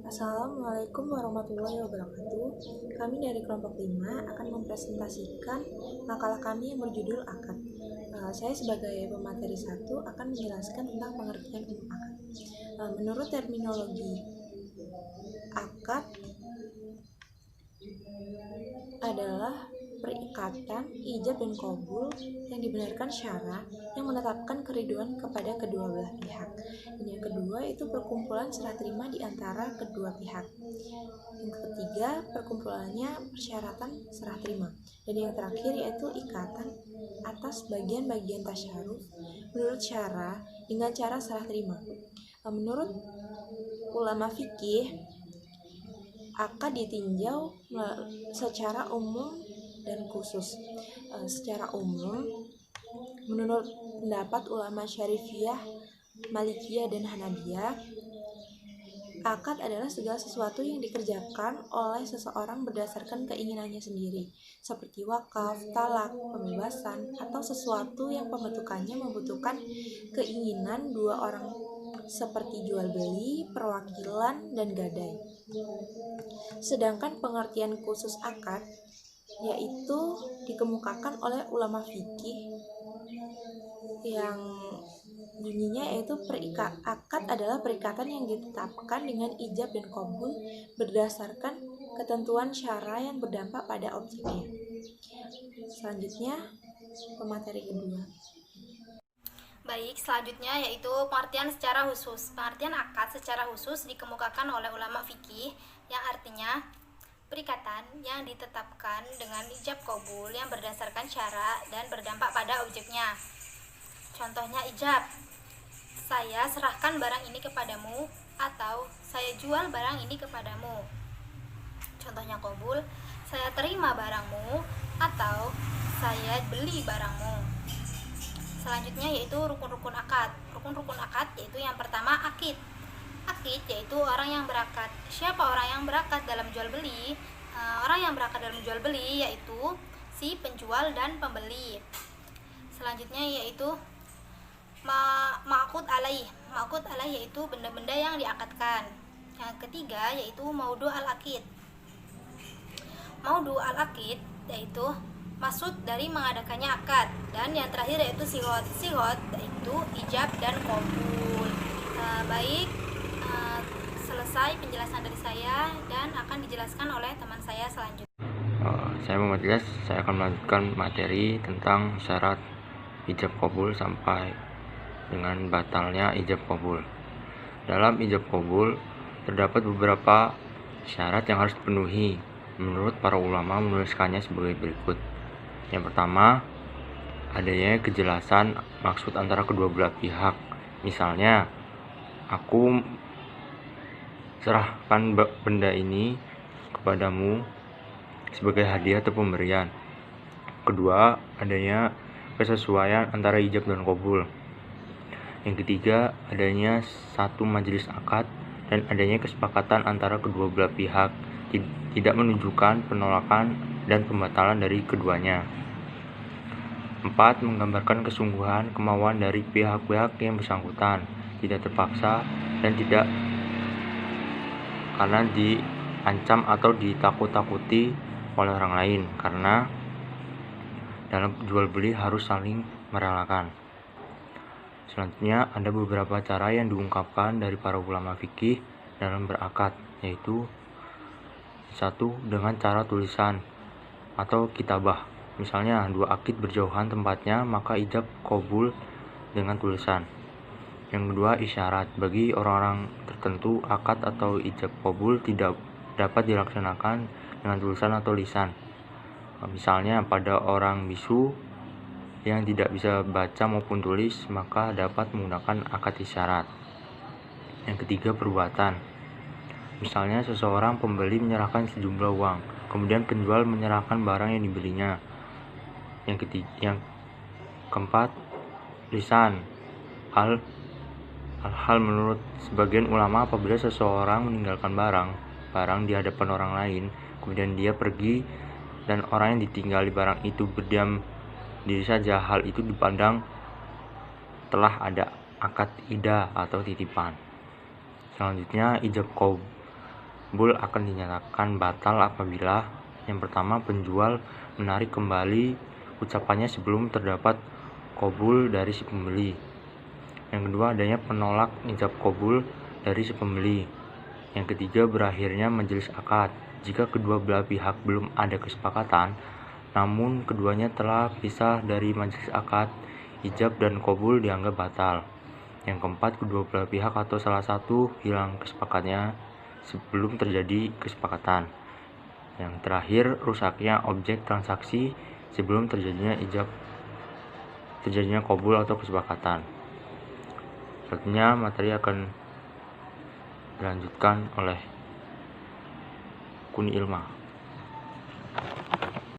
Assalamualaikum warahmatullahi wabarakatuh. Kami dari kelompok 5 akan mempresentasikan makalah kami yang berjudul akad. Saya sebagai pemateri 1 akan menjelaskan tentang pengertian umum akad. Menurut terminologi akad adalah perikatan ijab dan qabul yang dibenarkan syara yang menetapkan keriduan kepada kedua belah pihak. Dan yang kedua itu perkumpulan serah terima di antara kedua pihak. Yang ketiga perkumpulannya persyaratan serah terima. Dan yang terakhir yaitu ikatan atas bagian-bagian tasyaruf menurut syara dengan cara serah terima. Menurut ulama fikih, akad ditinjau secara umum dan khusus. Secara umum, menurut pendapat ulama Syarifiyah, Malikiyah, dan Hanabiyah, akad adalah segala sesuatu yang dikerjakan oleh seseorang berdasarkan keinginannya sendiri, seperti wakaf, talak, pembebasan, atau sesuatu yang pembentukannya membutuhkan keinginan dua orang seperti jual beli, perwakilan, dan gadai. Sedangkan pengertian khusus akad yaitu dikemukakan oleh ulama fikih yang bunyinya yaitu akad adalah perikatan yang ditetapkan dengan ijab dan qabul berdasarkan ketentuan syara yang berdampak pada objeknya. Selanjutnya pemateri kedua. Baik, selanjutnya yaitu pengertian secara khusus. Pengertian akad secara khusus dikemukakan oleh ulama fikih yang artinya perikatan yang ditetapkan dengan ijab qabul yang berdasarkan syara dan berdampak pada objeknya. Contohnya ijab, saya serahkan barang ini kepadamu, atau saya jual barang ini kepadamu. Contohnya qabul, saya terima barangmu, atau saya beli barangmu. Selanjutnya yaitu rukun-rukun akad. Rukun-rukun akad yaitu yang pertama akid. Akid yaitu orang yang berakad. Siapa orang yang berakad dalam jual beli? Orang yang berakad dalam jual beli yaitu si penjual dan pembeli. Selanjutnya yaitu ma'qud alaih. Ma'qud alaih yaitu benda-benda yang diakadkan. Yang ketiga yaitu maudu al-akid. Maudu al-akid yaitu maksud dari mengadakannya akad. Dan yang terakhir yaitu sihot. Sihot yaitu ijab dan qabul. Baik, selesai penjelasan dari saya dan akan dijelaskan oleh teman saya selanjutnya. Saya Muhammad Ilyas, saya akan melanjutkan materi tentang syarat ijab qabul sampai dengan batalnya ijab qabul. Dalam ijab qabul terdapat beberapa syarat yang harus dipenuhi. Menurut para ulama menuliskannya sebagai berikut. Yang pertama, adanya kejelasan maksud antara kedua belah pihak. Misalnya, aku serahkan benda ini kepadamu sebagai hadiah atau pemberian. Kedua, adanya kesesuaian antara ijab dan qabul. Yang ketiga, adanya satu majelis akad dan adanya kesepakatan antara kedua belah pihak, tidak menunjukkan penolakan dan pembatalan dari keduanya. 4. Menggambarkan kesungguhan kemauan dari pihak-pihak yang bersangkutan, tidak terpaksa dan tidak karena diancam atau ditakut-takuti oleh orang lain, karena dalam jual beli harus saling merelakan. Selanjutnya ada beberapa cara yang diungkapkan dari para ulama fikih dalam berakad, yaitu 1. Dengan cara tulisan atau kitabah. Misalnya dua akid berjauhan tempatnya, maka ijab qabul dengan tulisan. Yang kedua, isyarat. Bagi orang-orang tertentu, akad atau ijab qabul tidak dapat dilaksanakan dengan tulisan atau lisan. Misalnya pada orang bisu yang tidak bisa baca maupun tulis, maka dapat menggunakan akad isyarat. Yang ketiga, perbuatan. Misalnya seseorang pembeli menyerahkan sejumlah uang, kemudian penjual menyerahkan barang yang dibelinya. Yang keempat, lisan. Hal menurut sebagian ulama, apabila seseorang meninggalkan barang di hadapan orang lain, kemudian dia pergi dan orang yang ditinggali barang itu berdiam diri saja, hal itu dipandang telah ada akad idah atau titipan. Selanjutnya ijab qabul akan dinyatakan batal apabila yang pertama, penjual menarik kembali ucapannya sebelum terdapat qabul dari si pembeli. Yang kedua, adanya penolak ijab qabul dari si pembeli. Yang ketiga, berakhirnya majelis akad. Jika kedua belah pihak belum ada kesepakatan, namun keduanya telah pisah dari majelis akad, ijab dan qabul dianggap batal. Yang keempat, kedua belah pihak atau salah satu hilang kesepakatannya sebelum terjadi kesepakatan. Yang terakhir, rusaknya objek transaksi sebelum terjadinya qabul atau kesepakatan. Selanjutnya materi akan dilanjutkan oleh Kuni Ilma.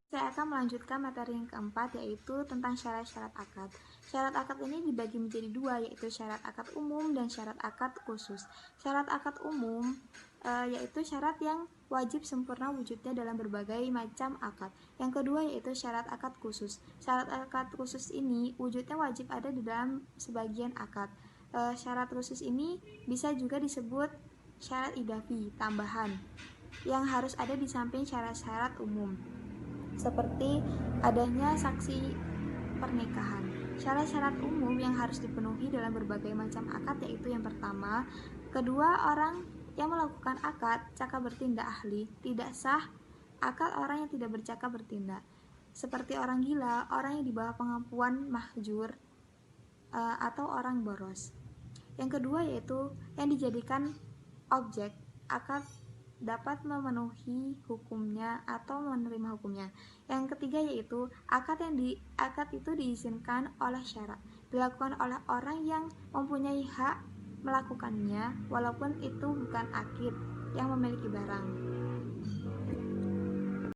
Saya akan melanjutkan materi yang keempat, yaitu tentang syarat-syarat akad. Syarat akad ini dibagi menjadi dua, yaitu syarat akad umum dan syarat akad khusus. Syarat akad umum yaitu syarat yang wajib sempurna wujudnya dalam berbagai macam akad. Yang kedua yaitu syarat akad khusus. Syarat akad khusus ini wujudnya wajib ada di dalam sebagian akad. Syarat khusus ini bisa juga disebut syarat idafi, tambahan, yang harus ada di samping syarat-syarat umum, seperti adanya saksi pernikahan. Syarat-syarat umum yang harus dipenuhi dalam berbagai macam akad yaitu yang pertama, kedua orang yang melakukan akad cakap bertindak ahli, tidak sah akad orang yang tidak bercakap bertindak, seperti orang gila, orang yang di bawah pengampuan mahjur, atau orang boros. Yang kedua yaitu yang dijadikan objek akad dapat memenuhi hukumnya atau menerima hukumnya. Yang ketiga yaitu akad itu diizinkan oleh syarat, dilakukan oleh orang yang mempunyai hak melakukannya walaupun itu bukan akid yang memiliki barang.